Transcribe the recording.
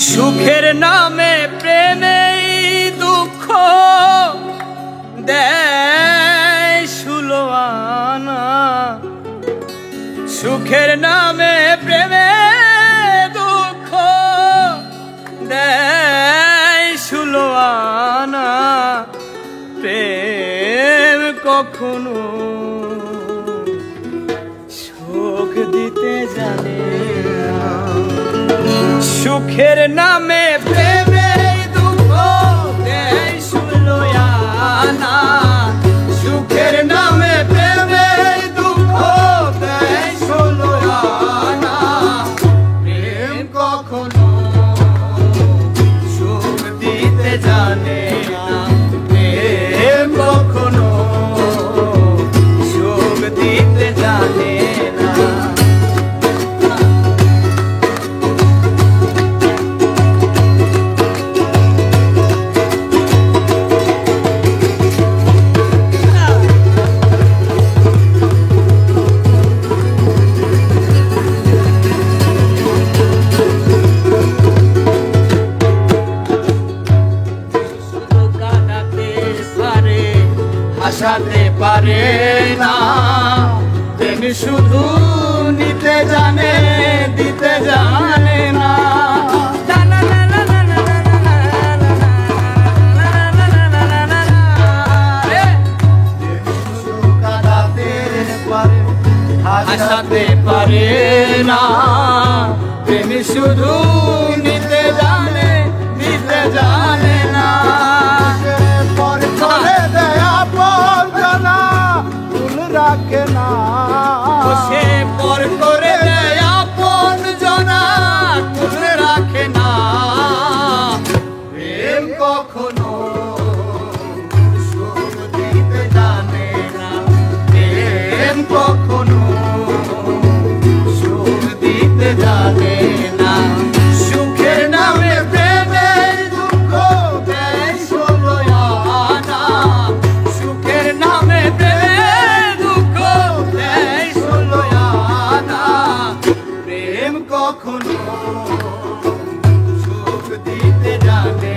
সুখের নামে প্রেমেই দুঃখ দেয় ষোলো আনা। সুখের নামে প্রেমে দুঃখ দেয় ষোলো আনা। প্রেম কখনো সুখ দিতে জানে না। সুখের নামে প্রেমে দুঃখ দেয় ষোলো আনা। সুখের নামে প্রেমে দুঃখ দেয় ষোলো আনা। প্রেম কখনো সুখ দিতে জানে না। প্রেম কখনো সুখ দিতে জানে না। হাসাতে পারে না, প্রেম শুধু নিতে জানে, দিতে জানে না। হাসাতে পারে না, প্রেম শুধু নিতে জানে, দিতে জানে না। রাখে না সে পর করে দেয় আপন জনা, কুল রাখে না। প্রেম কখনো সুখ দিতে জানে না। প্রেম কখনো সুখ দিতে জানে না। সুখের নামে প্রেমের দুঃখ দেয় ষোলো আনা। সুখের নামে কখনো সুখ দিতে জানে